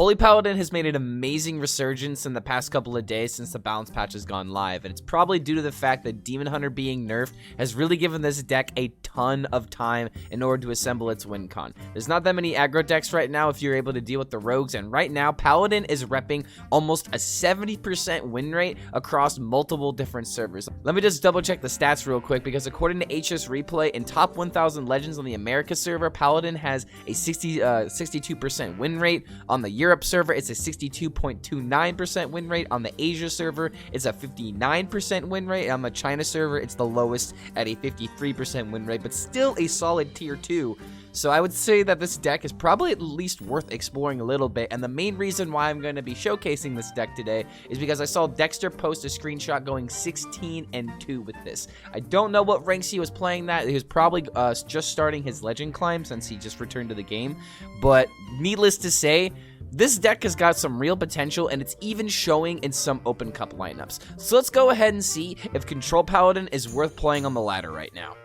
Holy Paladin has made an amazing resurgence in the past couple of days since the balance patch has gone live, and it's probably due to the fact that Demon Hunter being nerfed has really given this deck a ton of time in order to assemble its win con. There's not that many aggro decks right now if you're able to deal with the rogues, and right now Paladin is repping almost a 70% win rate across multiple different servers. Let me just double check the stats real quick, because according to HS Replay, in top 1000 legends on the America server, Paladin has a 62% win rate. On the Europe server, it's a 62.29% win rate. On the Asia server, it's a 59% win rate. On the China server, it's the lowest at a 53% win rate, but still a solid tier 2. So I would say that this deck is probably at least worth exploring a little bit, and the main reason why I'm going to be showcasing this deck today is because I saw Dexter post a screenshot going 16-2 with this. I don't know what ranks he was playing that. He was probably just starting his legend climb since he just returned to the game, but needless to say, this deck has got some real potential, and it's even showing in some open cup lineups. So let's go ahead and see if Control Paladin is worth playing on the ladder right now.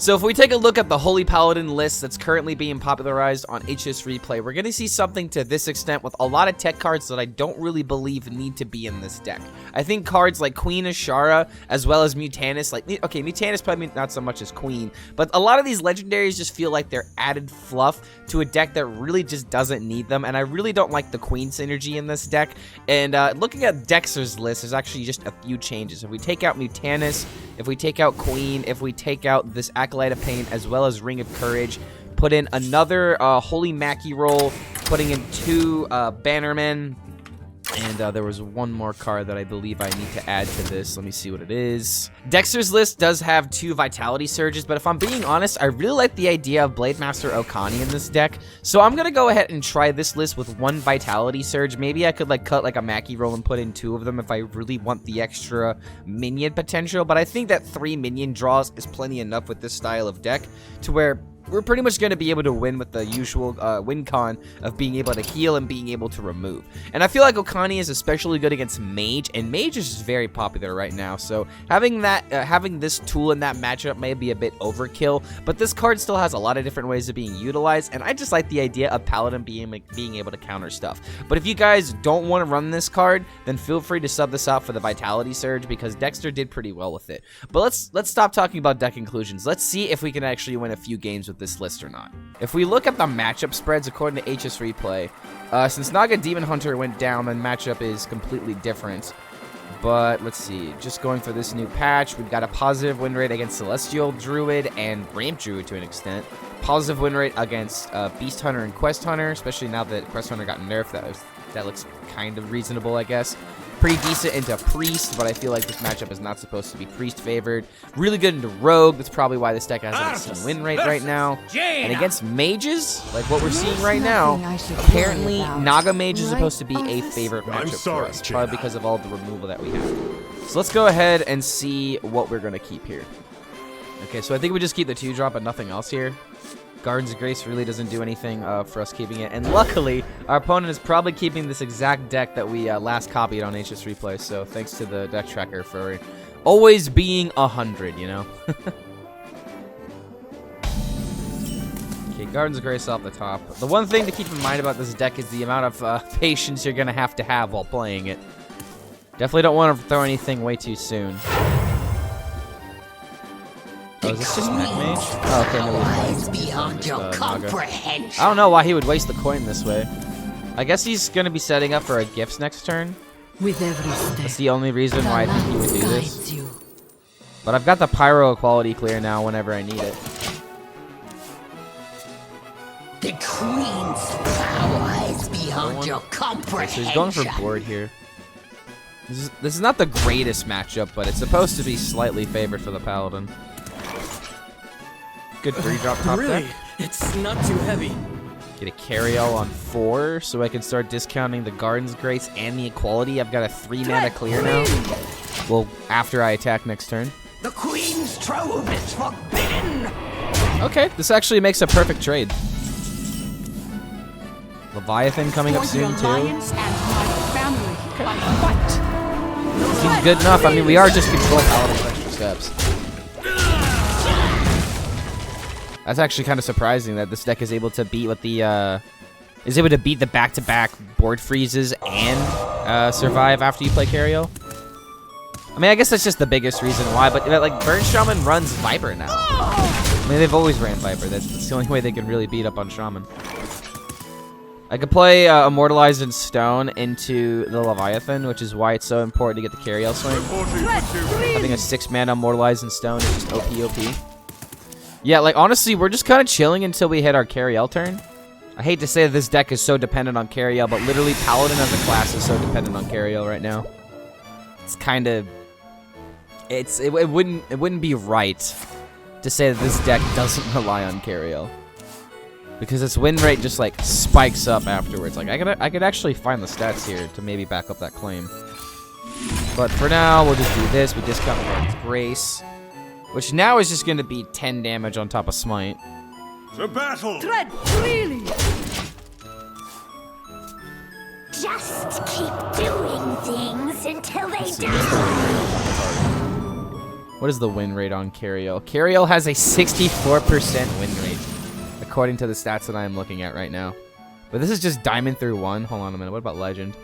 So if we take a look at the Holy Paladin list that's currently being popularized on HS Replay, we're going to see something to this extent with a lot of tech cards that I don't really believe need to be in this deck. I think cards like Queen Ashara, as well as Mutanus, okay, Mutanus probably not so much as Queen, but a lot of these legendaries just feel like they're added fluff to a deck that really just doesn't need them, and I really don't like the Queen synergy in this deck. And looking at Dexter's list, there's actually just a few changes. If we take out Mutanus, if we take out Queen, if we take out this Acolyte of Pain, as well as Ring of Courage, put in another Holy Maki roll, putting in 2 Bannermen, and there was one more card that I believe I need to add to this. Let me see what it is. Dexter's list does have 2 Vitality Surges, but if I'm being honest, I really like the idea of Blademaster Okani in this deck. So I'm going to go ahead and try this list with 1 Vitality Surge. Maybe I could cut like a Maki roll and put in 2 of them if I really want the extra minion potential. But I think that 3 minion draws is plenty enough with this style of deck to where we're pretty much going to be able to win with the usual win con of being able to heal and being able to remove. And I feel like Okani is especially good against Mage, and Mage is just very popular right now. So having that, having this tool in that matchup may be a bit overkill, but this card still has a lot of different ways of being utilized, and I just like the idea of Paladin being able to counter stuff. But if you guys don't want to run this card, then feel free to sub this out for the Vitality Surge, because Dexter did pretty well with it. But let's stop talking about deck inclusions. Let's see if we can actually win a few games with this list or not. If we look at the matchup spreads according to HS Replay, since Naga Demon Hunter went down, the matchup is completely different. But let's see, just going for this new patch, we've got a positive win rate against Celestial Druid and Ramp Druid to an extent. Positive win rate against Beast Hunter and Quest Hunter, especially now that Quest Hunter got nerfed. That looks kind of reasonable, I guess. Pretty decent into Priest, but I feel like this matchup is not supposed to be Priest favored. Really good into Rogue. That's probably why this deck has an insane win rate right now. And against Mages, like what we're seeing right now, apparently Naga Mage is supposed to be a favorite matchup for us, probably because of all the removal that we have. So let's go ahead and see what we're going to keep here. Okay, so I think we just keep the 2-drop and nothing else here. Gardens of Grace really doesn't do anything for us keeping it. And luckily, our opponent is probably keeping this exact deck that we last copied on HS Replay. So thanks to the deck tracker for always being 100, you know? Okay, Gardens of Grace off the top. The one thing to keep in mind about this deck is the amount of patience you're going to have while playing it. Definitely don't want to throw anything way too soon. Oh, is this just Mech Mage? Oh, okay, no, beyond your comprehension. I don't know why he would waste the coin this way. I guess he's going to be setting up for a Gifts next turn. With every step, that's the only reason why I think he would do this. But I've got the Pyro quality clear now whenever I need it. The Queen's power is beyond your comprehension. So he's going for board here. This is not the greatest matchup, but it's supposed to be slightly favored for the Paladin. Good 3-drop top deck. It's not too heavy. Get a carry-all on 4, so I can start discounting the Garden's Grace and the Equality. I've got a 3-mana clear now. Well, after I attack next turn. The Queen's trove is forbidden. Okay, this actually makes a perfect trade. Leviathan coming up soon too. Seems good enough. I mean, we are just Control Paladin with extra steps. That's actually kind of surprising that this deck is able to beat what the the back-to-back board freezes and survive after you play Cariel. I mean, I guess that's just the biggest reason why, but like Burn Shaman runs Viper now. I mean, they've always ran Viper. That's the only way they can really beat up on Shaman. I could play Immortalized in Stone into the Leviathan, which is why it's so important to get the Cariel swing. Having a 6-mana Immortalized in Stone is just OP. Yeah, like, honestly, we're just kind of chilling until we hit our Cariel turn. I hate to say that this deck is so dependent on Cariel, but literally Paladin as a class is so dependent on Cariel right now. It's kind of... It wouldn't be right to say that this deck doesn't rely on Cariel. Because its win rate just like spikes up afterwards. Like I could actually find the stats here to maybe back up that claim. But for now, we'll just do this. We discount Lord's Grace, which now is just going to be 10 damage on top of Smite. To battle! Tread freely! Just keep doing things until they die. What is the win rate on Cariel? Cariel has a 64% win rate, according to the stats that I am looking at right now. But this is just Diamond through 1. Hold on a minute. What about Legend?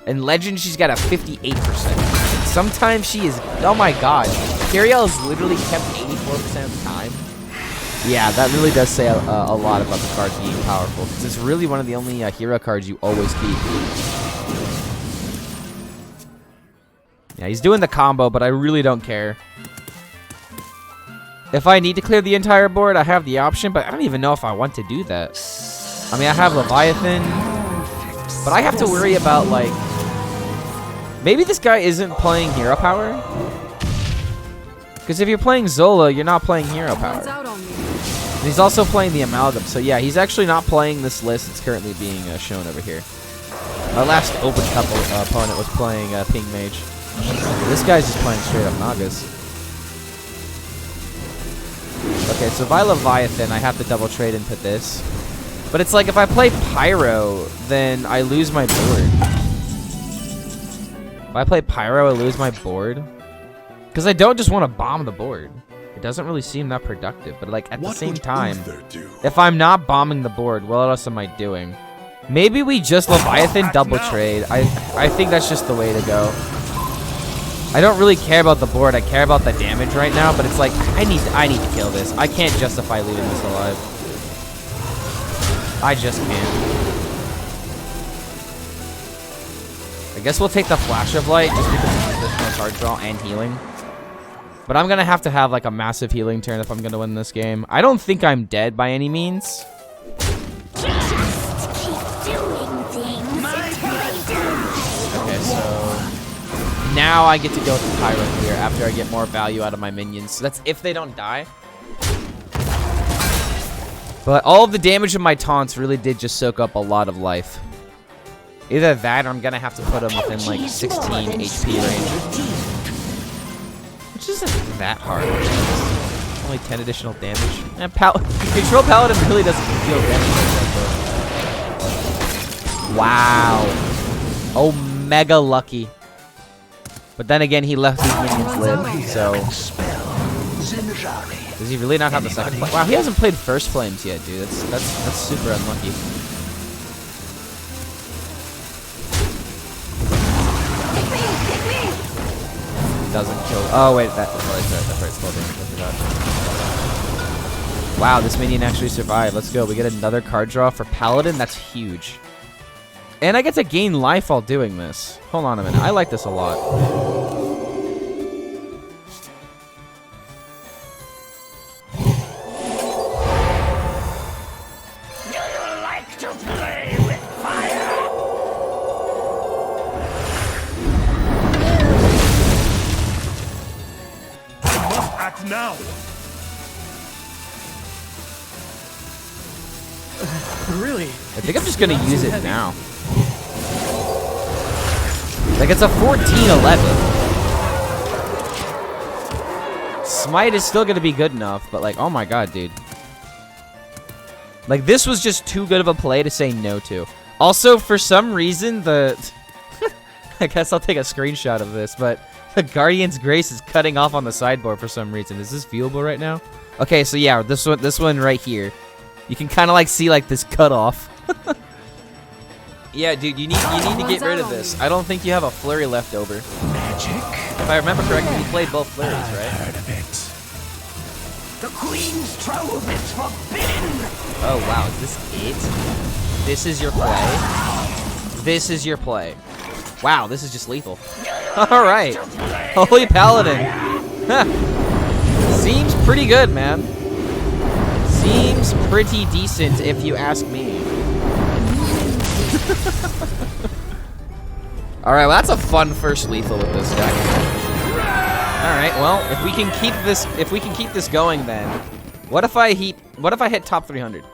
In Legend, she's got a 58%. Sometimes she is... Oh my god. Cariel is literally kept 84% of the time. Yeah, that really does say a lot about the card being powerful. Because it's really one of the only hero cards you always keep. Yeah, he's doing the combo, but I really don't care. If I need to clear the entire board, I have the option, but I don't even know if I want to do that. I mean, I have Leviathan, but I have to worry about, like... Maybe this guy isn't playing hero power? Because if you're playing Zola, you're not playing hero power. And he's also playing the Amalgam, so yeah, he's actually not playing this list that's currently being shown over here. My last open couple opponent was playing Pink Mage. This guy's just playing straight up Nagas. Okay, so if I Leviathan, I have to double trade into this. But it's like if I play Pyro, then I lose my board. If I play Pyro, I lose my board. Because I don't just want to bomb the board. It doesn't really seem that productive. But like at the same time, if I'm not bombing the board, what else am I doing? Maybe we just Leviathan double trade. I think that's just the way to go. I don't really care about the board. I care about the damage right now, but it's like I need to kill this. I can't justify leaving this alive. I just can't. I guess we'll take the Flash of Light just because it's additional card draw and healing. But I'm gonna have to have like a massive healing turn if I'm gonna win this game. I don't think I'm dead by any means. Just keep doing things until they die. Okay, so now I get to go with the Pyro here after I get more value out of my minions. So that's if they don't die. But all of the damage of my taunts really did just soak up a lot of life. Either that or I'm gonna have to put them within like 16 HP range. Which isn't that hard. Only 10 additional damage. And Control Paladin really doesn't deal damage like that. Wow. Oh, mega lucky. But then again, he left his minions live, so... Does he really not have the second flame? Wow, he hasn't played First Flames yet, dude. That's super unlucky. Doesn't kill... Oh, wait, that's right, spell damage, I forgot. Wow, this minion actually survived. Let's go. We get another card draw for Paladin. That's huge. And I get to gain life while doing this. Hold on a minute. I like this a lot. Do you like to play with fire? Act now! Really? I think I'm just going to use it now. Like, it's a 14-11. Smite is still going to be good enough, but, like, oh my god, dude. Like, this was just too good of a play to say no to. Also, for some reason, the... I guess I'll take a screenshot of this, but Guardian's Grace is cutting off on the sideboard for some reason. Is this viewable right now? Okay, so yeah, this one right here. You can kind of like see like this cutoff. Yeah, dude, you need to get rid of this. I don't think you have a flurry left over. Magic? If I remember correctly, you played both flurries, right? Heard of it. The Queen's trove is forbidden. Oh wow, is this it? This is your play? This is your play. Wow, this is just lethal. Alright. Holy Paladin. Seems pretty good, man. Seems pretty decent if you ask me. Alright, well that's a fun first lethal with this deck. Alright, well, if we can keep this going then. What if I hit top 300?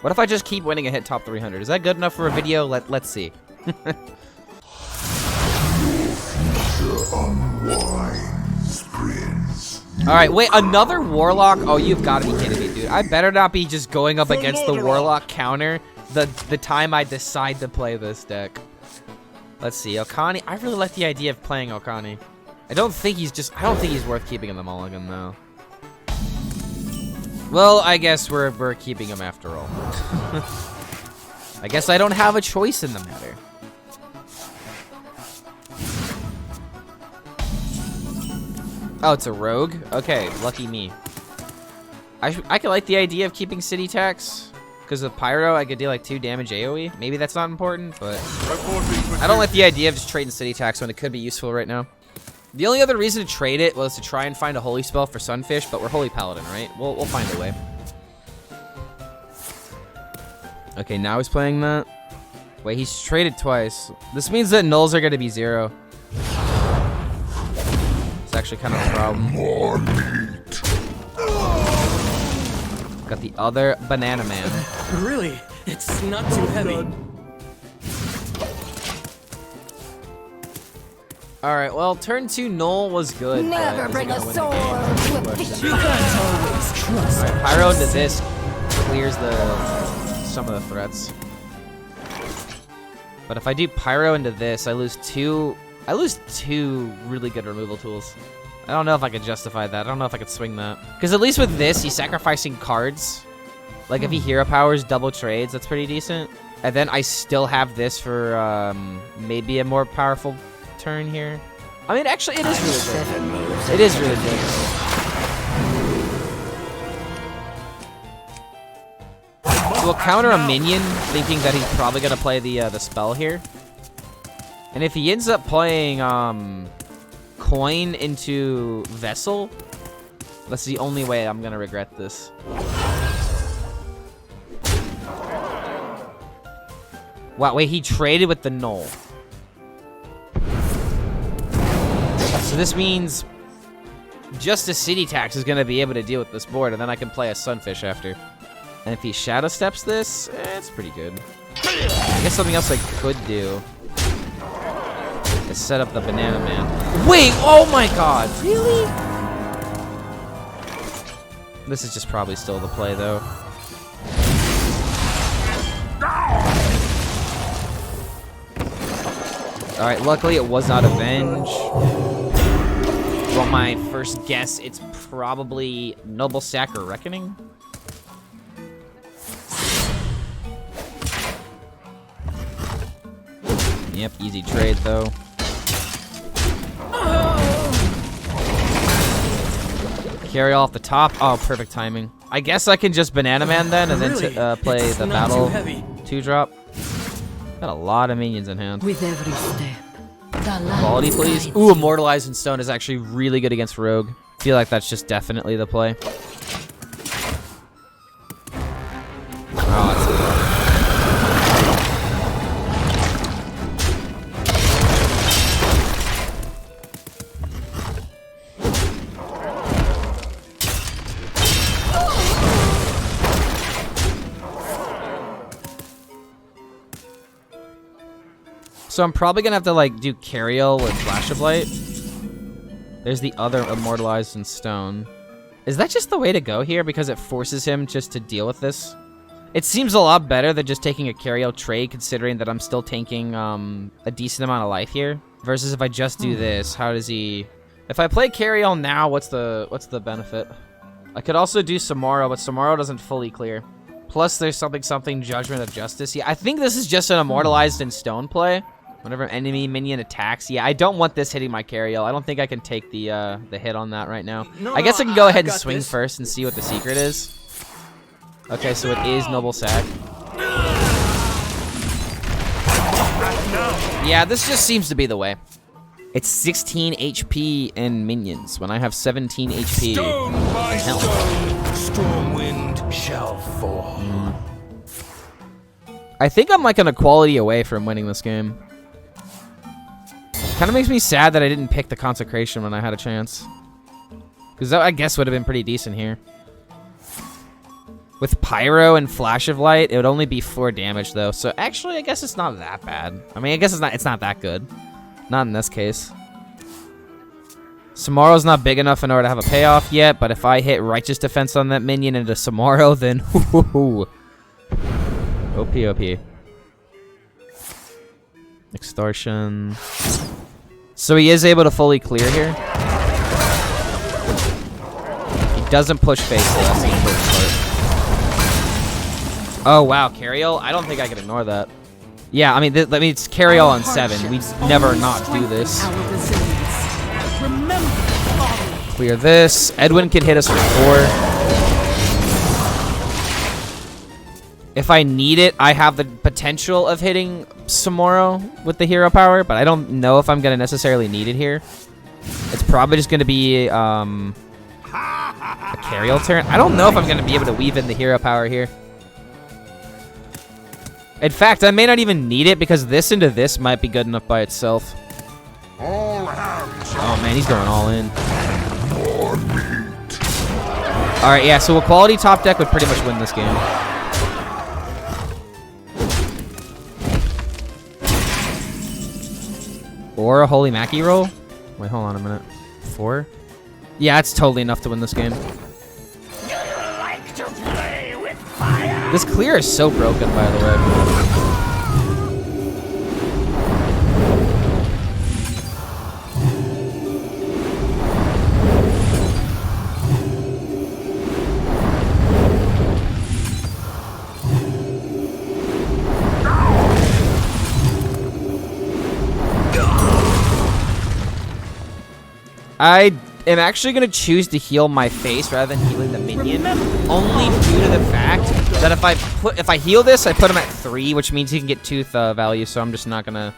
What if I just keep winning and hit top 300? Is that good enough for a video? Let's see. Alright, wait, another Warlock? Oh, you've got to be kidding me, dude. I better not be just going up against the Warlock counter the time I decide to play this deck. Let's see, Okani. I really like the idea of playing Okani. I don't think he's worth keeping in the mulligan, though. Well, I guess we're keeping him after all. I guess I don't have a choice in the matter. Oh, it's a rogue? Okay, lucky me. I could like the idea of keeping city tax. Because with Pyro, I could deal like 2 damage AoE. Maybe that's not important, but I don't like the idea of just trading city tax when it could be useful right now. The only other reason to trade it was to try and find a holy spell for Sunfish, but we're Holy Paladin, right? We'll find a way. Okay, now he's playing that. Wait, he's traded twice. This means that nulls are going to be 0. It's actually kind of a problem. More meat. Got the other Banana Man. Really? It's not too heavy. Alright, well, turn 2 null was good. Never bring a sword to a You can't always trust. Alright, Pyro into this clears some of the threats. But if I do Pyro into this, I lose two really good removal tools. I don't know if I could justify that. I don't know if I could swing that. Because at least with this, he's sacrificing cards. Like if he hero powers double trades, that's pretty decent. And then I still have this for maybe a more powerful turn here. I mean, actually, it is really good. It is really good. So we'll counter a minion, thinking that he's probably gonna play the spell here. And if he ends up playing coin into vessel, that's the only way I'm gonna regret this. Wow, wait, he traded with the null. So this means just a city tax is gonna be able to deal with this board, and then I can play a Sunfish after. And if he Shadow Steps this, it's pretty good. I guess something else I could do is set up the Banana Man. Wait, oh my god, really? This is just probably still the play, though. Alright, luckily it was not Avenge. Well, my first guess, it's probably Noble Sack or Reckoning. Yep, easy trade, though. Carry off the top. Oh, perfect timing. I guess I can just Banana Man then, and then play the battle 2-drop. Got a lot of minions in hand. With every step. Quality, please. Ooh, Immortalized in Stone is actually really good against Rogue. I feel like that's just definitely the play. Oh, that's good. So I'm probably gonna have to like do Cariel with Flash of Light. There's the other Immortalized in Stone. Is that just the way to go here because it forces him just to deal with this? It seems a lot better than just taking a Cariel trade, considering that I'm still tanking a decent amount of life here. Versus if I just do this, how does he If I play Carriel now, what's the benefit? I could also do Samaro, but Samaro doesn't fully clear. Plus, there's something Judgment of Justice. Yeah, I think this is just an Immortalized in Stone play. Whenever enemy minion attacks. Yeah, I don't want this hitting my Carriel. I don't think I can take the hit on that right now. I guess I can go ahead and swing first and see what the secret is. Okay, so it is Noble Sack. Yeah, this just seems to be the way. It's 16 HP and minions when I have 17 HP. Stone by stone, storm wind shall fall. I think I'm like an equality away from winning this game. Kind of makes me sad that I didn't pick the Consecration when I had a chance. Because that, I guess, would have been pretty decent here. With Pyro and Flash of Light, it would only be 4 damage, though. So, actually, I guess it's not that bad. I mean, I guess it's not that good. Not in this case. Samaro's not big enough in order to have a payoff yet, but if I hit Righteous Defense on that minion into Samaro, then whoo-hoo-hoo. OP. Extortion. So he is able to fully clear here. He doesn't push face, so that's the important part. Oh, wow. Carriel? I don't think I can ignore that. Yeah, I mean, that means Carriel on 7. We'd never not do this. Clear this. Edwin can hit us for 4. If I need it, I have the potential of hitting Samaro with the hero power, but I don't know if I'm going to necessarily need it here. It's probably just going to be a Carriel turn. I don't know if I'm going to be able to weave in the hero power here. In fact, I may not even need it because this into this might be good enough by itself. Oh man, he's going all in. Alright, yeah, so a quality top deck would pretty much win this game. Or a Holy Maki roll? Wait, hold on a minute. 4? Yeah, it's totally enough to win this game. This clear is so broken, by the way. I am actually going to choose to heal my face rather than healing the minion, only due to the fact that if I heal this, I put him at 3, which means he can get tooth value, so I'm just not gonna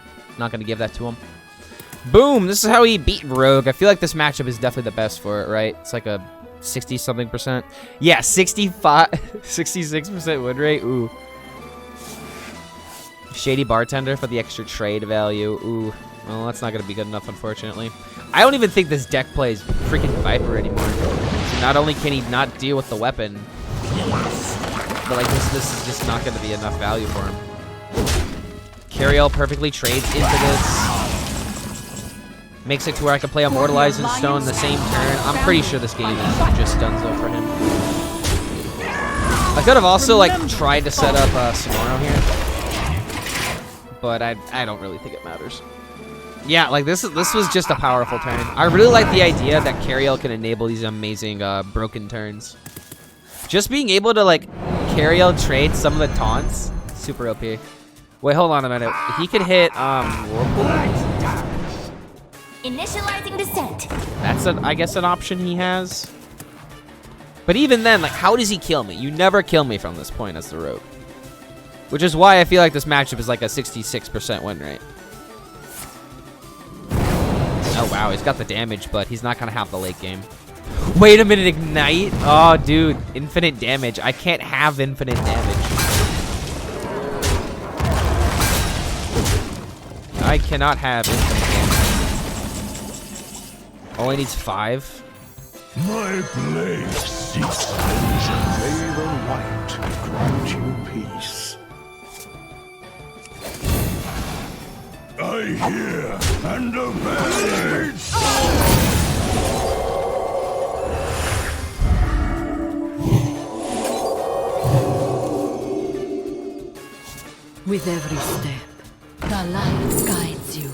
give that to him. Boom! This is how he beat Rogue. I feel like this matchup is definitely the best for it, right? It's like a 60-something%. Yeah, 66% win rate. Ooh. Shady Bartender for the extra trade value. Ooh. Well, that's not going to be good enough, unfortunately. I don't even think this deck plays freaking Viper anymore. So not only can he not deal with the weapon, but like this is just not going to be enough value for him. Carriel perfectly trades into this. Makes it to where I can play Immortalized in Stone the same turn. I'm pretty sure this game is just donezo for him. I could have also like tried to set up Samaro here, but I don't really think it matters. Yeah, like this was just a powerful turn. I really like the idea that Carriel can enable these amazing broken turns. Just being able to like Carriel trade some of the taunts, super OP. Wait, hold on a minute. He could hit Whirlpool. Initializing descent. That's I guess an option he has. But even then, like, how does he kill me? You never kill me from this point as the Rogue. Which is why I feel like this matchup is like a 66% win rate. Oh, wow, he's got the damage, but he's not going to have the late game. Wait a minute, Ignite? Oh, dude, infinite damage. I can't have infinite damage. I cannot have infinite damage. Only needs 5. My blade seeks vengeance. May the light grant you peace. I hear and obey. With every step, the light guides you.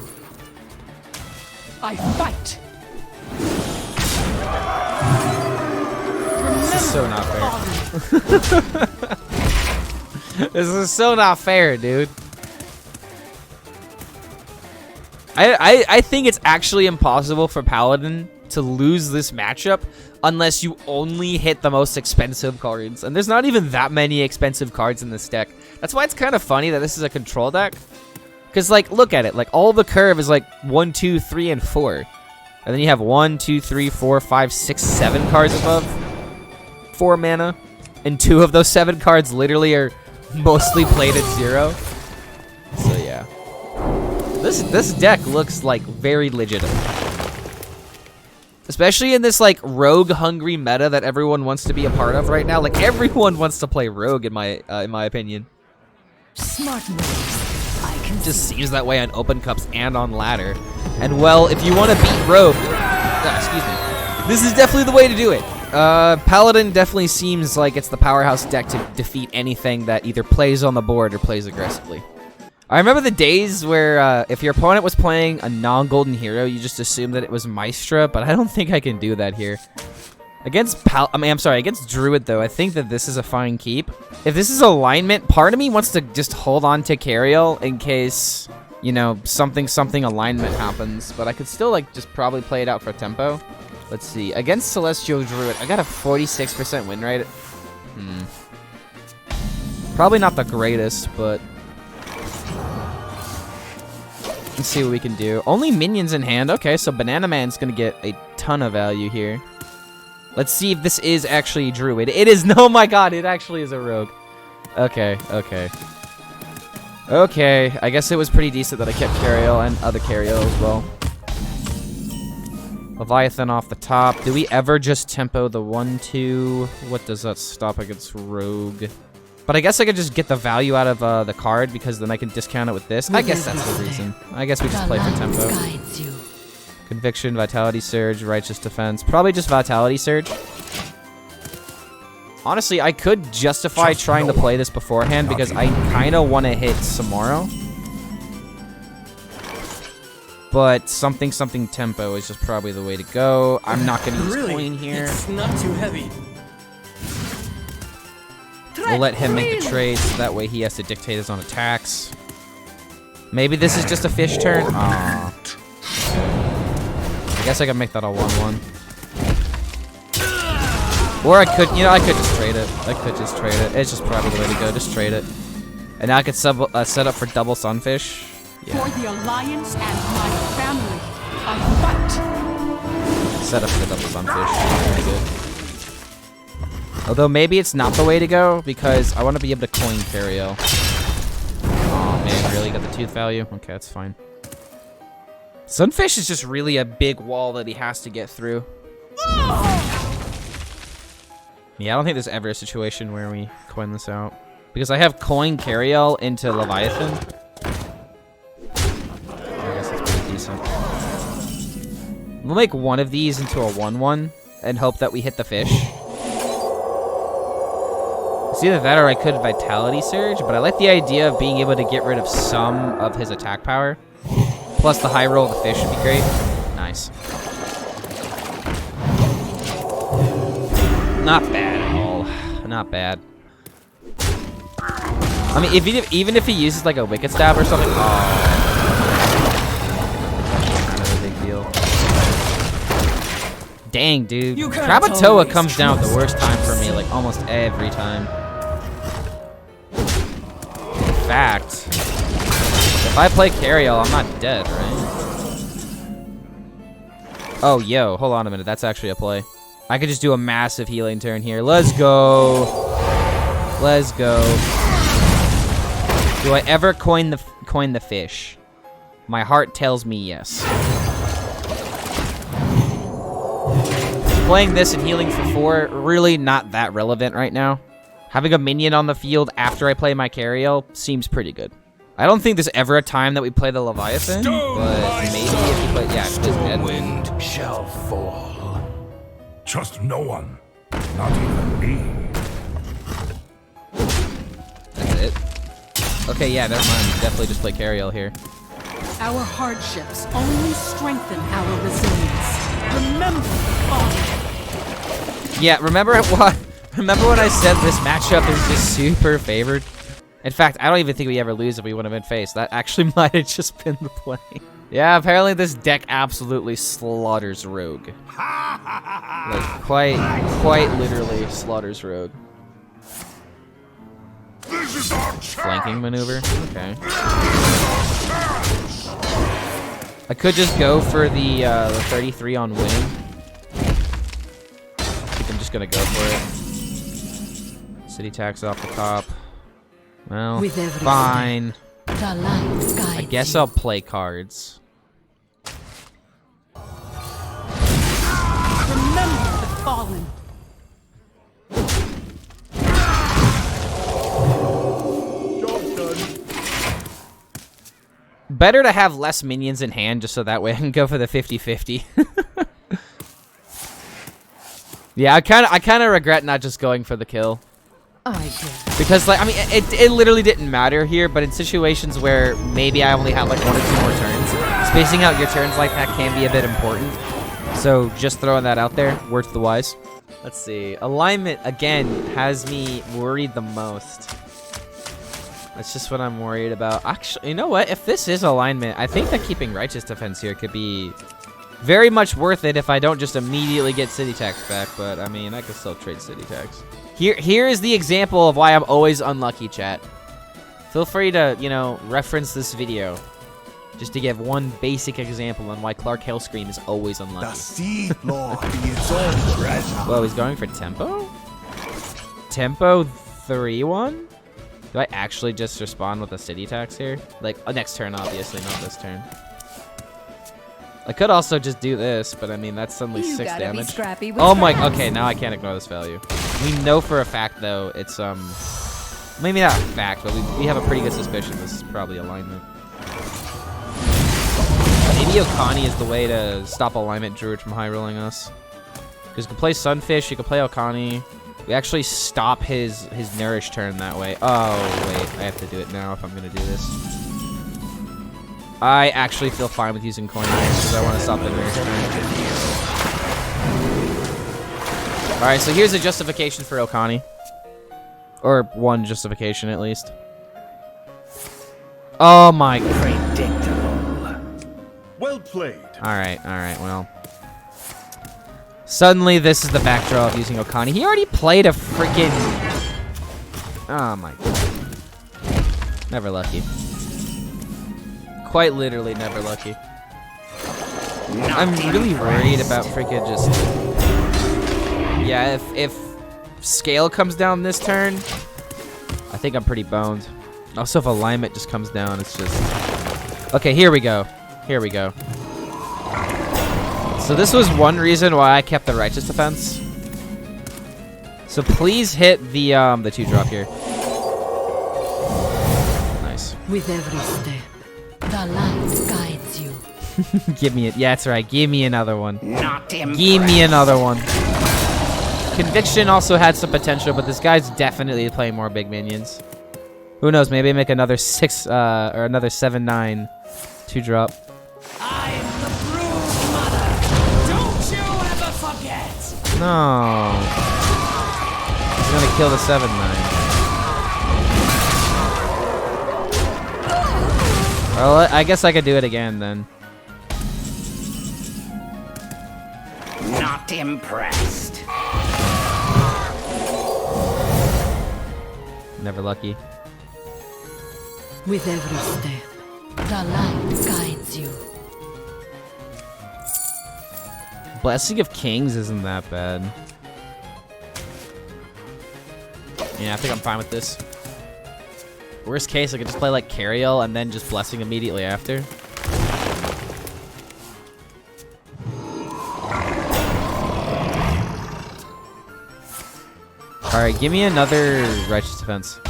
I fight! so not fair. This is so not fair, dude. I think it's actually impossible for Paladin to lose this matchup unless you only hit the most expensive cards. And there's not even that many expensive cards in this deck. That's why it's kind of funny that this is a control deck. Because, like, look at it. Like, all the curve is, like, 1, 2, 3, and 4. And then you have 1, 2, 3, 4, 5, 6, 7 cards above 4 mana. And 2 of those 7 cards literally are mostly played at 0. So, yeah. This deck looks, like, very legitimate. Especially in this, like, rogue-hungry meta that everyone wants to be a part of right now. Like, everyone wants to play rogue, in my opinion. Smart moves. I can Just seems that way on open cups and on ladder. And, well, if you want to beat rogue... excuse me. This is definitely the way to do it. Paladin definitely seems like it's the powerhouse deck to defeat anything that either plays on the board or plays aggressively. I remember the days where if your opponent was playing a non-golden hero, you just assumed that it was Maestra, but I don't think I can do that here. Against against Druid though, I think that this is a fine keep. If this is alignment, part of me wants to just hold on to Cariel in case, you know, something alignment happens, but I could still like just probably play it out for tempo. Let's see. Against Celestial Druid, I got a 46% win rate. Probably not the greatest, but let's see what we can do. Only minions in hand. Okay, so Banana Man's gonna get a ton of value here. Let's see if this is actually Druid. It is. Oh my god, it actually is a rogue. Okay, okay. Okay, I guess it was pretty decent that I kept Cariel and other Cariel as well. Leviathan off the top. Do we ever just tempo the 1-2? What does that stop against rogue? But I guess I could just get the value out of the card because then I can discount it with this. I guess that's the reason. I guess we just play for tempo. Conviction, Vitality Surge, Righteous Defense. Probably just Vitality Surge. Honestly, I could justify trying to play this beforehand because I kind of want to hit Samaro. But something tempo is just probably the way to go. I'm not going to use coin here. It's not too heavy. We'll let him make the trade, so that way he has to dictate his own attacks. Maybe this is just a fish turn. Aww. I guess I can make that a 1-1. Or I could, you know, I could just trade it. It's just probably the way to go. Just trade it. And now I could set up for double Sunfish. Yeah. For the Alliance and my family, I fight. Set up for the double Sunfish. Very good. Although maybe it's not the way to go because I want to be able to coin Cariel. Oh man, really got the tooth value? Okay, that's fine. Sunfish is just really a big wall that he has to get through. Yeah, I don't think there's ever a situation where we coin this out. Because I have coin Cariel into Leviathan. I guess that's pretty decent. We'll make one of these into a 1-1 and hope that we hit the fish. It's either that or I could Vitality Surge, but I like the idea of being able to get rid of some of his attack power. Plus the high roll of the fish would be great. Nice. Not bad at all. Not bad. I mean, even if he uses like a Wicked Stab or something, kind of a big deal. Dang, dude. Krakatoa comes down at the worst time for me, like almost every time. In fact, if I play Cariel, I'm not dead, right? Oh, yo, hold on a minute. That's actually a play. I could just do a massive healing turn here. Let's go. Let's go. Do I ever coin the fish? My heart tells me yes. Playing this and healing for 4, really not that relevant right now. Having a minion on the field after I play my Cariel seems pretty good. I don't think there's ever a time that we play the Leviathan, but maybe if you play, yeah, it's dead. Wind shall fall. Trust no one, not even me. That's it. Okay, yeah, never mind. Definitely just play Cariel here. Our hardships only strengthen our resilience. Remember the bond. Yeah, remember what? Remember when I said this matchup is just super favored? In fact, I don't even think we ever lose if we would have been faced. That actually might have just been the play. Yeah, apparently this deck absolutely slaughters Rogue. Like, quite literally slaughters Rogue. Flanking maneuver? Okay. I could just go for the 33 on win. I think I'm just gonna go for it. City tax off the top. Well, fine. I guess I'll play cards. Remember the fallen. Better to have less minions in hand just so that way I can go for the 50-50. Yeah, I kind of regret not just going for the kill. Because, like, I mean, it literally didn't matter here, but in situations where maybe I only have, like, 1 or 2 more turns, spacing out your turns like that can be a bit important. So, just throwing that out there, words to the wise. Let's see. Alignment, again, has me worried the most. That's just what I'm worried about. Actually, you know what? If this is alignment, I think that keeping Righteous Defense here could be very much worth it if I don't just immediately get City Tax back, but, I mean, I could still trade City Tax. Here is the example of why I'm always unlucky, chat. Feel free to, you know, reference this video just to give one basic example on why Clark HELLSCREAM is always unlucky. The Seed Lord be its own treasure. Whoa, he's going for tempo? Tempo 3-1? Do I actually just respond with a city tax here? Like, next turn, obviously, not this turn. I could also just do this, but I mean, that's suddenly 6 damage. Oh my, okay, now I can't ignore this value. We know for a fact, though, it's, maybe not a fact, but we have a pretty good suspicion this is probably alignment. Maybe Okani is the way to stop alignment Druid from high rolling us. Because you can play Sunfish, you can play Okani. We actually stop his Nourish turn that way. Oh, wait, I have to do it now if I'm going to do this. I actually feel fine with using Coin because I want to stop the Nourish turn. Alright, so here's a justification for Okani. Or one justification, at least. Oh my god. Predictable. Well played. Alright, well. Suddenly, this is the backdraw of using Okani. He already played a freaking... Oh my god. Never lucky. Quite literally never lucky. I'm really worried about freaking just... Yeah, if scale comes down this turn, I think I'm pretty boned. Also, if alignment just comes down, it's just... Okay, here we go. Here we go. So this was one reason why I kept the Righteous Defense. So please hit the 2-drop here. Nice. With every step, the light guides you. Give me it. Yeah, that's right. Give me another one. Not impressed. Give me another one. Conviction also had some potential, but this guy's definitely playing more big minions. Who knows? Maybe make another 6 or another 7/9 2-drop. I'm the Brood Mother. Don't you ever forget. No. He's gonna kill the 7/9. Well, I guess I could do it again then. Not impressed. Never lucky. With every step, the light guides you. Blessing of Kings isn't that bad. Yeah, I think I'm fine with this. Worst case, I could just play like Cariel and then just Blessing immediately after. Alright, give me another Righteous Defense.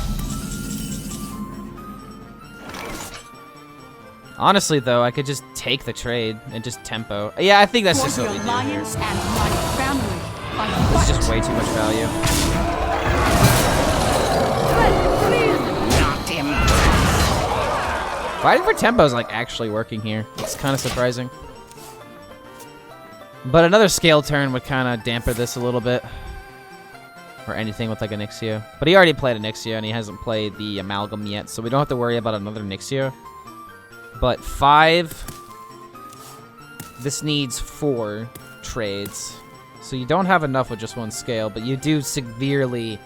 Honestly, though, I could just take the trade and just tempo. Yeah, I think that's just what we do here. Alliance and my family. This is just way too much value. Not impressed. Fighting for tempo is like actually working here. It's kind of surprising. But another scale turn would kind of damper this a little bit. or anything with like a Nixia. But he already played a Nixia, and he hasn't played the Amalgam yet, so we don't have to worry about another Nixia. But 5... This needs 4 trades. So you don't have enough with just 1 scale, but you do severely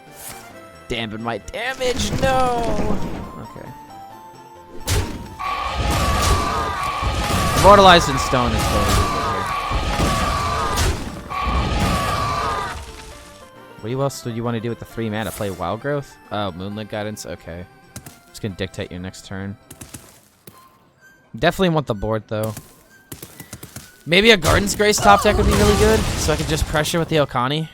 dampen my damage. No! Okay. Immortalized in Stone is totally good here. What else do you want to do with the 3 mana? Play Wild Growth? Oh, Moonlit Guidance? Okay. It's going to dictate your next turn. Definitely want the board, though. Maybe a Garden's Grace top deck would be really good, so I could just pressure with the Okani.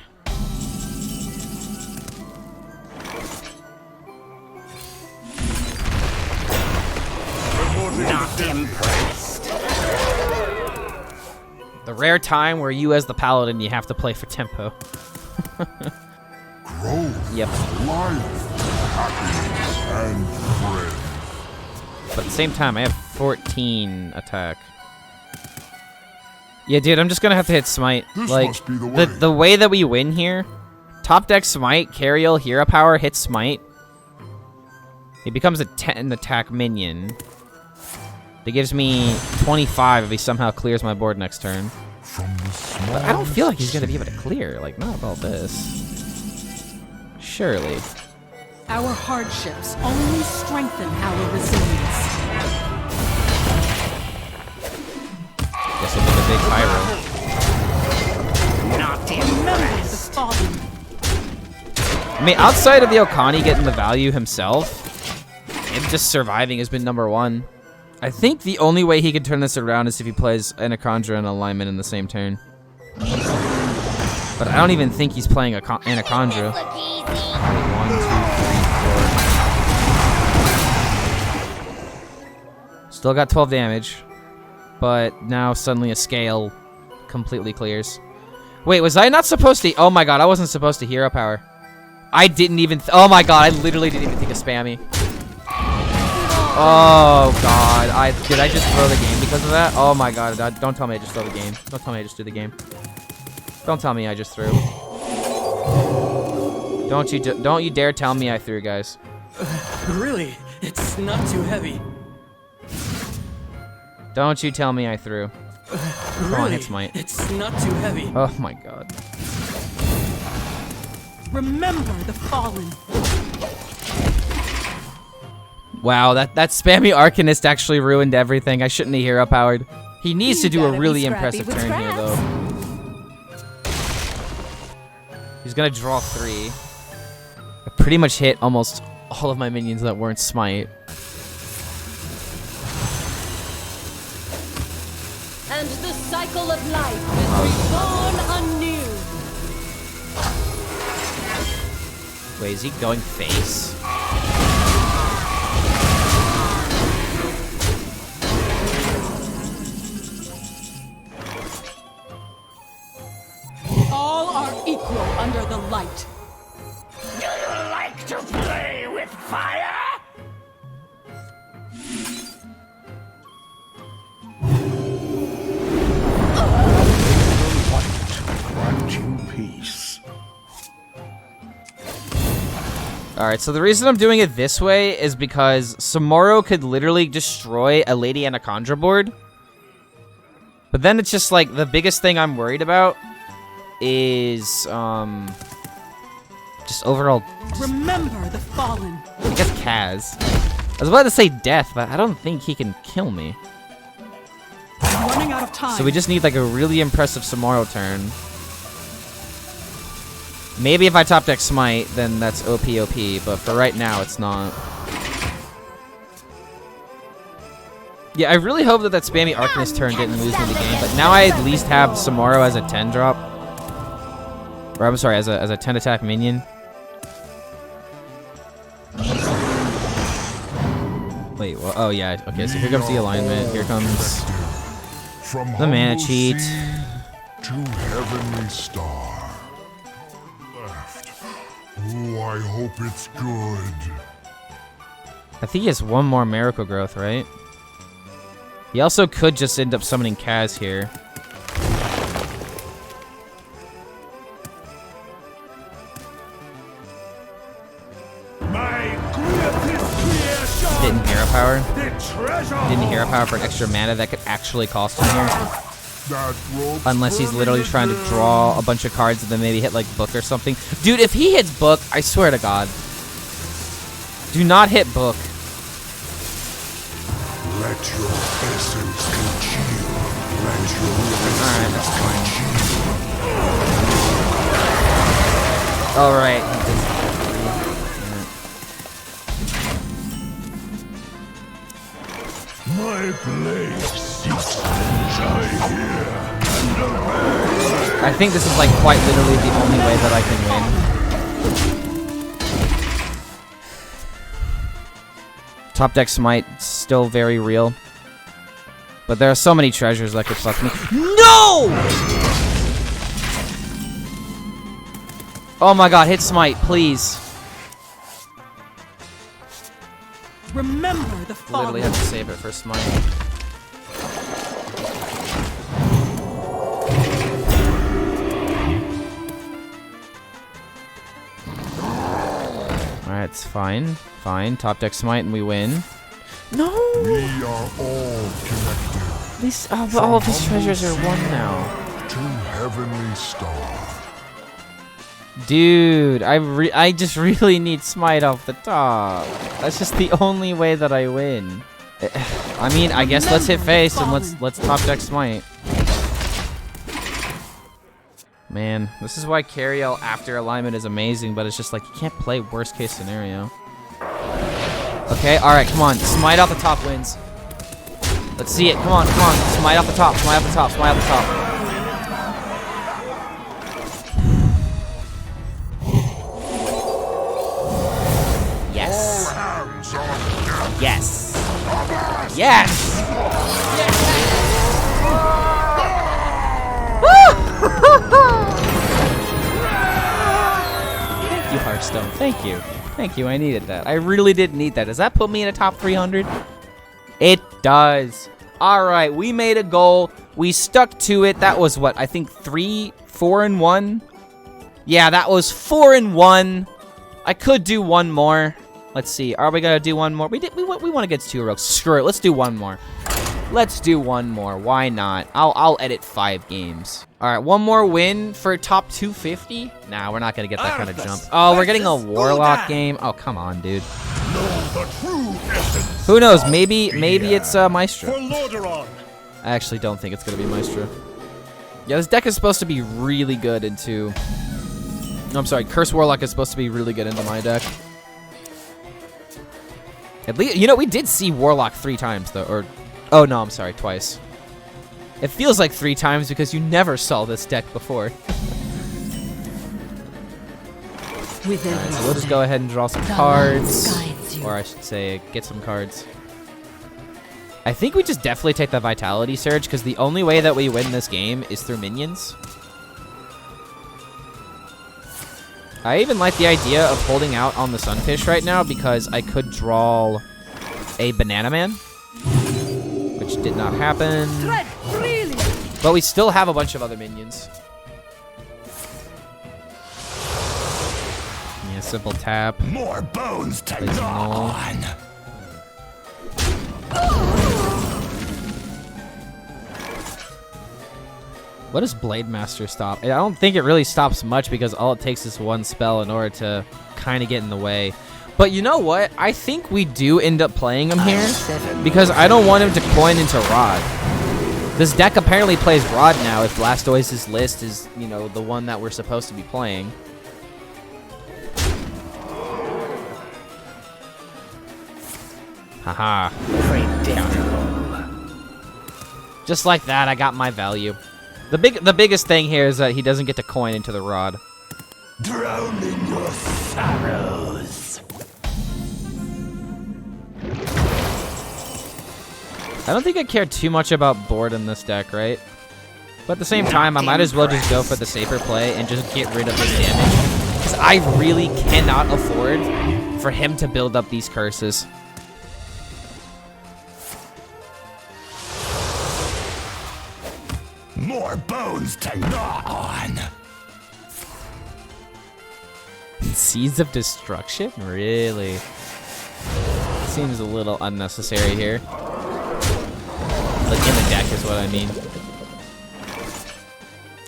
Not impressed. The rare time where you, as the Paladin, you have to play for tempo. Growth, Yep. life, happiness, and friends. But at the same time, I have 14 attack. Yeah, dude, I'm just gonna have to hit Smite. This Like, must be the way. the way that we win here, top deck Smite, Cariel, Hero Power, hit Smite. He becomes a 10 attack minion. That gives me 25 if he somehow clears my board next turn. From the But I don't feel like he's gonna be able to clear. Like, not about this. Surely. Our hardships only strengthen our resilience. Guess we'll make a big Pyro. Not Remember the impressed. fallen. I mean, outside of the Okani getting the value himself, him just surviving has been #1. I think the only way he can turn this around is if he plays Anacondra and Alignment in the same turn. But I don't even think he's playing Anacondra. 1, 2, 3, 4. Still got 12 damage. But now suddenly a scale completely clears. Wait, was I not supposed to? Oh my god, I wasn't supposed to Hero Power. I didn't even. Oh my god, I literally didn't even think of spammy. Oh god, did I just throw the game because of that? Oh my god, don't tell me I just throw the game. Don't tell me I just do the game. Don't tell me I just threw. Don't you dare tell me I threw, guys. Really? It's not too heavy. Don't you tell me I threw. Come on, hit Smite. It's not too heavy. Oh my god. Remember the fallen. Wow, that spammy Arcanist actually ruined everything. I shouldn't have Hero Powered. He needs to do a really impressive turn here, though. He's gonna draw 3. I pretty much hit almost all of my minions that weren't Smite. And the cycle of life is reborn anew. Wait, is he going face? All are equal under the light. Do you like to play with fire? Grant you peace. Alright, so the reason I'm doing it this way is because Samoro could literally destroy a Lady Anacondra board. But then it's just like, the biggest thing I'm worried about is, just overall, Remember the fallen. I guess Kaz. I was about to say death, but I don't think he can kill me. Running out of time. So we just need like a really impressive Samoro turn. Maybe if I top deck Smite, then that's OP, but for right now, it's not. Yeah, I really hope that spammy Arcanist turn didn't lose me the game, but now I at least have Samoro as a 10 drop. Or I'm sorry, as a 10 attack minion. Wait, well, oh yeah, okay, so here comes the alignment, here comes From the mana humble cheat. seed to heavenly star. Left. Oh, I hope it's good. I think he has one more Miracle Growth, right? He also could just end up summoning Kaz here. Didn't hero power. The treasure. Didn't hero power for an extra mana that could actually cost him here. That rope Unless he's literally trying to draw a bunch of cards and then maybe hit like Book or something. Dude, if he hits Book, I swear to God. Do not hit Book. Let your essence congeal. Let your Alright, that's essence fine. Alright. My blade seeks revenge, I hear and obey. I think this is like quite literally the only way that I can win. Top deck smite, still very real. But there are so many treasures that could fuck me. No! Oh my god, hit smite, please. Remember the Literally have to save it for smite. Alright, it's fine. Fine. Top deck smite and we win. No! We are all connected. These, all of these treasures are one now. To heavenly star. Dude, I just really need smite off the top. That's just the only way that I win. I mean, I guess let's hit face and let's top deck smite. Man, this is why Carriel after alignment is amazing, but it's just like you can't play worst case scenario. Okay, alright, come on. Smite off the top wins. Let's see it. Come on, come on. Smite off the top, smite off the top, smite off the top. Yes. Yes. Yes. Thank you, Hearthstone. Thank you. Thank you. I needed that. I really did need that. Does that put me in a top 300? It does. All right. We made a goal. We stuck to it. That was what? I think 4-1. Yeah, that was 4-1. I could do one more. Let's see. Are we gonna do one more? We want to get to 2 heroics. Screw it. Let's do one more. Let's do one more. Why not? I'll edit 5 games. All right, one more win for top 250. Nah, we're not gonna get that kind of jump. Oh, we're getting a Warlock game. Oh, come on, dude. Who knows? Maybe it's Maestro. I actually don't think it's gonna be Maestro. Yeah, this deck is supposed to be really good into. No, I'm sorry. Curse Warlock is supposed to be really good into my deck. At least, you know, we did see Warlock 3 times though, or. Oh no, I'm sorry, twice. It feels like 3 times because you never saw this deck before. Alright, so we'll just go ahead and draw some cards. Or I should say, get some cards. I think we just definitely take the Vitality Surge because the only way that we win this game is through minions. I even like the idea of holding out on the Sunfish right now because I could draw a Bannerman. Which did not happen. But we still have a bunch of other minions. Yeah, simple tap. More bones to gnaw on. What does Blademaster stop? I don't think it really stops much because all it takes is one spell in order to kind of get in the way. But you know what? I think we do end up playing him here because I don't want him to coin into Rod. This deck apparently plays Rod now if Blastoise's list is, you know, the one that we're supposed to be playing. Haha. Just like that, I got my value. The biggest thing here is that he doesn't get to coin into the Rod. Drown in your sorrows. I don't think I care too much about board in this deck, right? But at the same time, I might as well just go for the safer play and just get rid of his damage. Because I really cannot afford for him to build up these curses. More bones to gnaw on. Seeds of Destruction? Really? seems a little unnecessary here. Like in the deck is what I mean.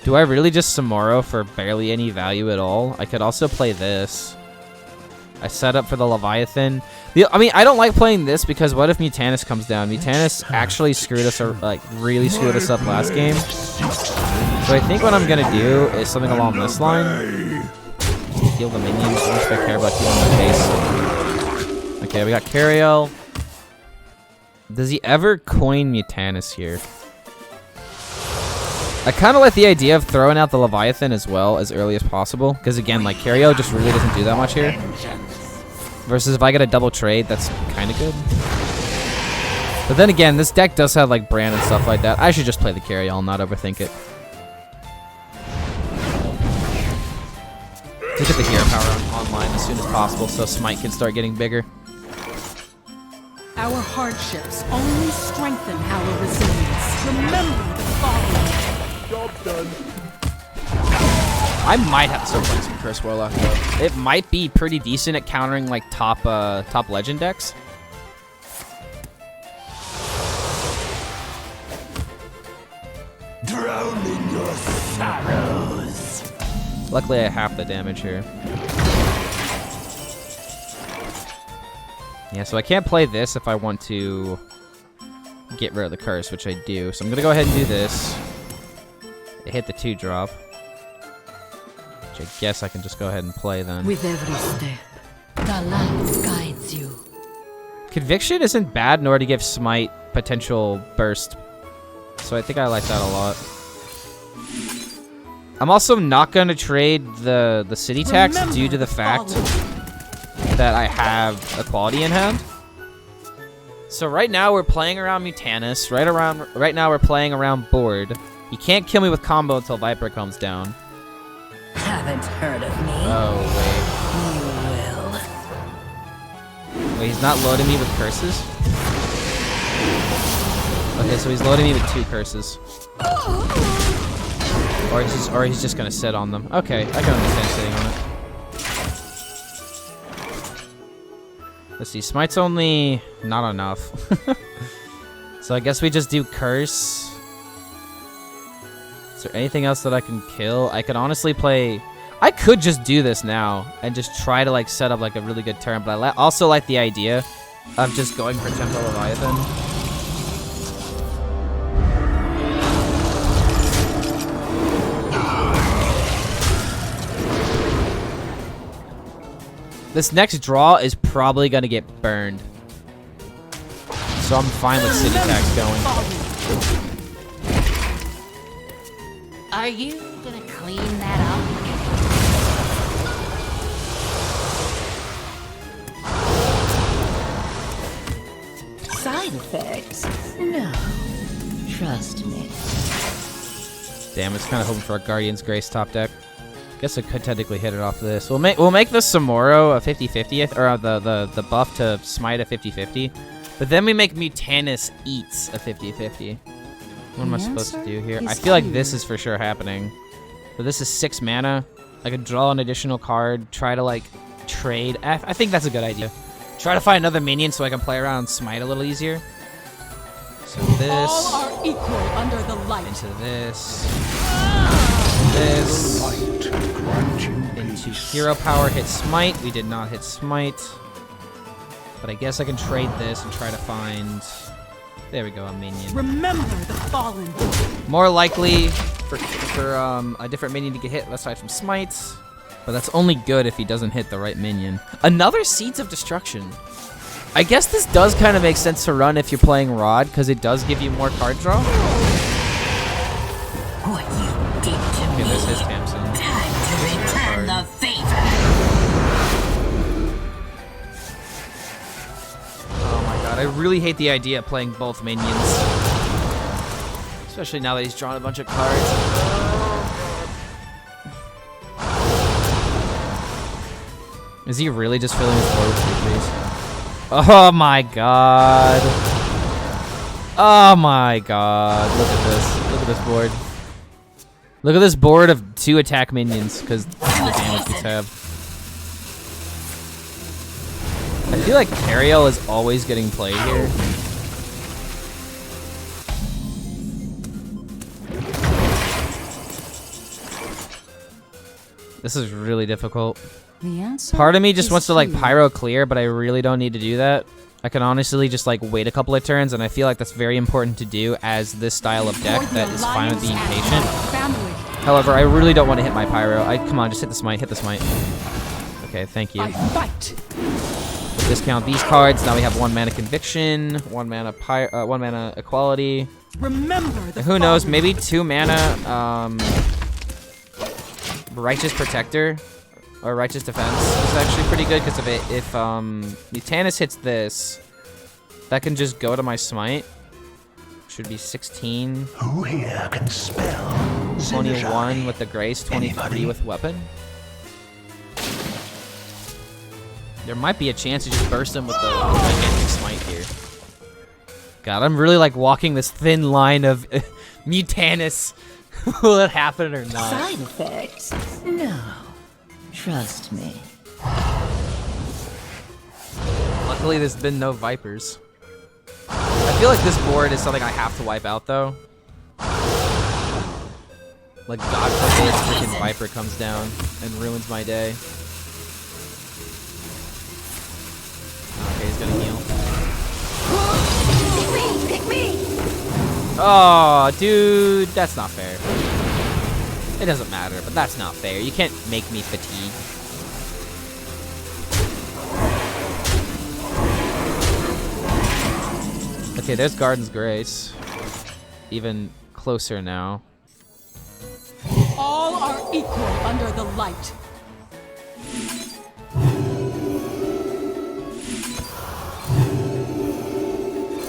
Do I really just Samoro for barely any value at all? I could also play this. I set up for the Leviathan. I mean, I don't like playing this because what if Mutanus comes down? Mutanus actually screwed us, like really screwed us up last game. So I think what I'm gonna do is something along this line. Heal the minions. I don't think I care about healing the base. Okay, we got Cariel. Does he ever coin Mutanus here? I kind of like the idea of throwing out the Leviathan as well as early as possible. Because again, like, Cariel just really doesn't do that much here. Versus if I get a double trade, that's kind of good. But then again, this deck does have like Brand and stuff like that. I should just play the Cariel and not overthink it. Let's get the hero power online as soon as possible so Smite can start getting bigger. Our hardships only strengthen our resilience. Remember the following. Job done. I might have to start playing some Curse Warlock though. It might be pretty decent at countering like top legend decks. Drown in your sorrows. Luckily I have the damage here. Yeah, so I can't play this if I want to get rid of the curse, which I do. So I'm gonna go ahead and do this. It hit the 2-drop. Which I guess I can just go ahead and play then. With every step, the light guides you. Conviction isn't bad in order to give Smite potential burst. So I think I like that a lot. I'm also not going to trade the city tax due to the fact that I have Equality in hand. So right now we're playing around Mutanus. Right now we're playing around board. He can't kill me with combo until Viper comes down. Haven't heard of me. Oh, You will. wait. Wait, he's not loading me with curses? Okay, so he's loading me with 2 curses. Or he's just gonna sit on them. Okay, I can understand sitting on it. Let's see, Smite's only not enough. So I guess we just do Curse. Is there anything else that I can kill? I could honestly play... I could just do this now and just try to like set up like a really good turn, but I also like the idea of just going for Temple Leviathan. This next draw is probably going to get burned. So I'm fine with city tax going. Are you gonna clean that up? Side effects? No. Trust me. Damn, it's kind of hoping for a Guardian's Grace top deck. Guess I could technically hit it off this. We'll make the Samoro a 50-50, or the buff to Smite a 50-50. But then we make Mutanus Eats a 50-50. What am I supposed to do here? I feel like this is for sure happening. So this is 6 mana. I could draw an additional card, try to like trade. I think that's a good idea. Try to find another minion so I can play around Smite a little easier. So this. All are equal under the light. Into this. This. Light grant you Into peace. hero power, hit Smite. We did not hit Smite. But I guess I can trade this and try to find... There we go, a minion. Remember the fallen. More likely for a different minion to get hit aside from Smite. But that's only good if he doesn't hit the right minion. Another Seeds of Destruction. I guess this does kind of make sense to run if you're playing Rod, because it does give you more card draw. What you did to Okay, me. this is Tamsin. Time to return the favor. Oh my god, I really hate the idea of playing both minions. Especially now that he's drawn a bunch of cards. Is he really just filling his board with 3/3s? Oh my god. Oh my god. Look at this. Look at this board. Look at this board of 2 attack minions, because the damage we have. I feel like Ariel is always getting played here. This is really difficult. The answer Part of me just is wants to like here. pyro clear, but I really don't need to do that. I can honestly just like wait a couple of turns, and I feel like that's very important to do as this style of deck For the that is fine with being alliance and patient. family. However, I really don't want to hit my pyro. Come on, just hit the smite, hit the smite. Okay, thank you. I fight. Discount these cards. Now we have 1 mana Conviction, 1 mana 1 mana Equality. Remember the Who knows? fallen. Maybe 2 mana Righteous Protector or Righteous Defense is actually pretty good because if Mutanus hits this, that can just go to my smite. Should be 16. Who here can spell 21 with the Grace, 23 Anybody? with Weapon. There might be a chance to just burst him with the gigantic smite here. God, I'm really like walking this thin line of Mutanus. Will it happen or not? Side effects? No. Trust me. Luckily, there's been no Vipers. I feel like this board is something I have to wipe out, though. Like, God forbid, freaking Viper comes down and ruins my day. Okay, he's gonna heal. Pick me! Oh, dude, that's not fair. It doesn't matter, but that's not fair. You can't make me fatigue. Okay, there's Garden's Grace. Even closer now. All are equal under the light.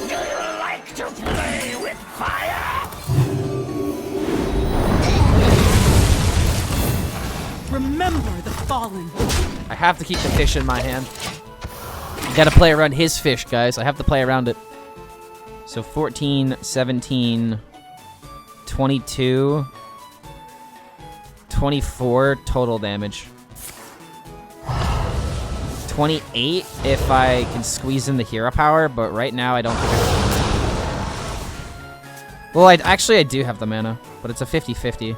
Do you like to play with fire? Remember the fallen. I have to keep the fish in my hand. You gotta play around his fish, guys. I have to play around it. So 14, 17, 22, 24 total damage. 28 if I can squeeze in the hero power, but right now I don't think I have the mana. Well, I do have the mana, but it's a 50-50.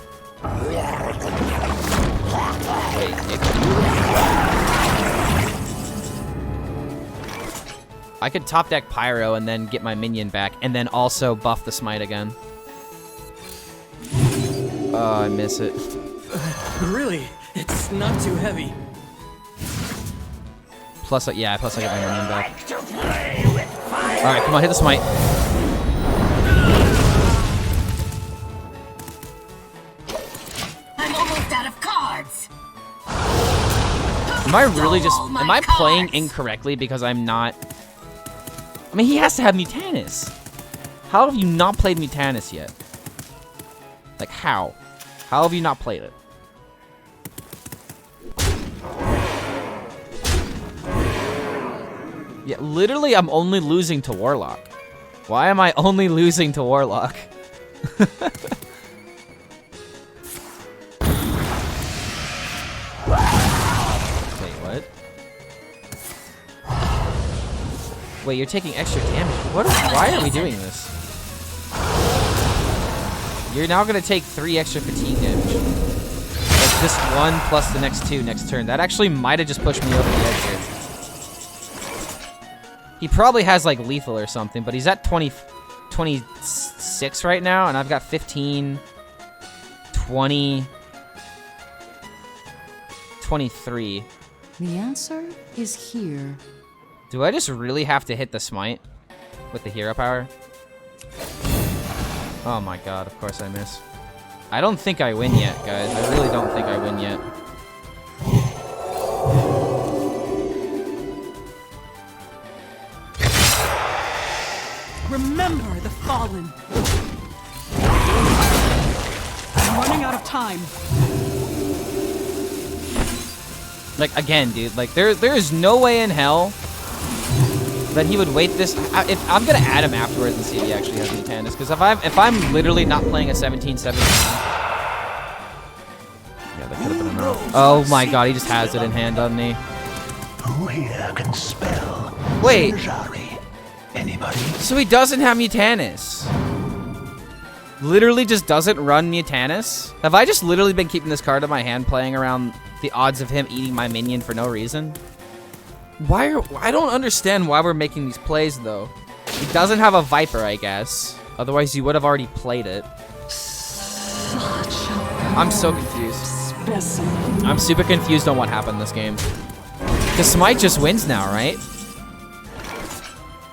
Wait, I could top deck Pyro and then get my minion back, and then also buff the smite again. Oh, I miss it. Really, it's not too heavy. Plus, yeah, plus I get my minion back. Like to play with fire? All right, come on, hit the smite. I'm almost out of cards! Am I really just? All my Am I playing cards. incorrectly because I'm not? I mean, he has to have Mutanus. How have you not played Mutanus yet? Like, how? How have you not played it? Yeah, literally, I'm only losing to Warlock. Why am I only losing to Warlock? Wait, what? Wait, you're taking extra damage. Why are we doing this? You're now gonna take 3 extra fatigue damage. Like this one plus the next 2 next turn. That actually might have just pushed me over the edge here. He probably has like lethal or something, but he's at 26 right now, and I've got 15, 20, 23. The answer is here. Do I just really have to hit the smite with the hero power? Oh my god, of course I miss. I don't think I win yet, guys. I really don't think I win yet. Remember the fallen. I'm running out of time. Like, again, dude, like, there is no way in hell that he would wait this. I'm gonna add him afterwards and see if he actually has Mutanus, because if I'm literally not playing a 17-17. Yeah, that could have been enough. Oh my god, he just has it in hand on me. Who here can spell? Wait. Zerjari? Anybody? So he doesn't have Mutanus. Literally just doesn't run Mutanus? Have I just literally been keeping this card in my hand playing around the odds of him eating my minion for no reason? I don't understand why we're making these plays though. He doesn't have a Viper, I guess. Otherwise you would have already played it. I'm so confused. I'm super confused on what happened this game. Because Smite just wins now, right?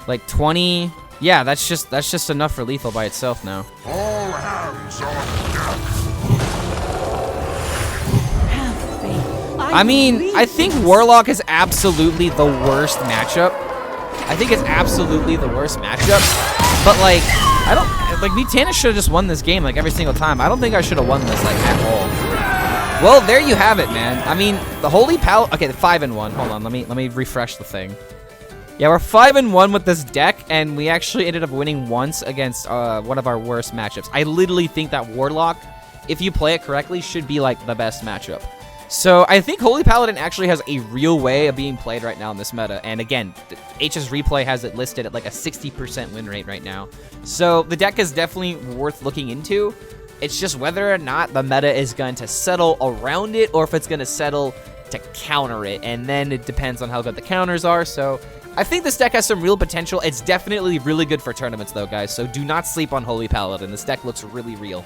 Like 20... Yeah, that's just enough for lethal by itself now. All hands on deck. Have faith. I mean, believe I think in this. Warlock is absolutely the worst matchup. I think it's absolutely the worst matchup. But like, I don't like Mutanus should have just won this game like every single time. I don't think I should have won this like at all. Well, there you have it, man. I mean, the Holy Paladin. Okay, the 5-1. Hold on, let me refresh the thing. Yeah, we're 5-1 with this deck, and we actually ended up winning once against one of our worst matchups. I literally think that Warlock, if you play it correctly, should be like the best matchup. So I think Holy Paladin actually has a real way of being played right now in this meta. And again, HS Replay has it listed at like a 60% win rate right now. So the deck is definitely worth looking into. It's just whether or not the meta is going to settle around it or if it's going to settle to counter it. And then it depends on how good the counters are. So I think this deck has some real potential. It's definitely really good for tournaments though, guys. So do not sleep on Holy Paladin. This deck looks really real.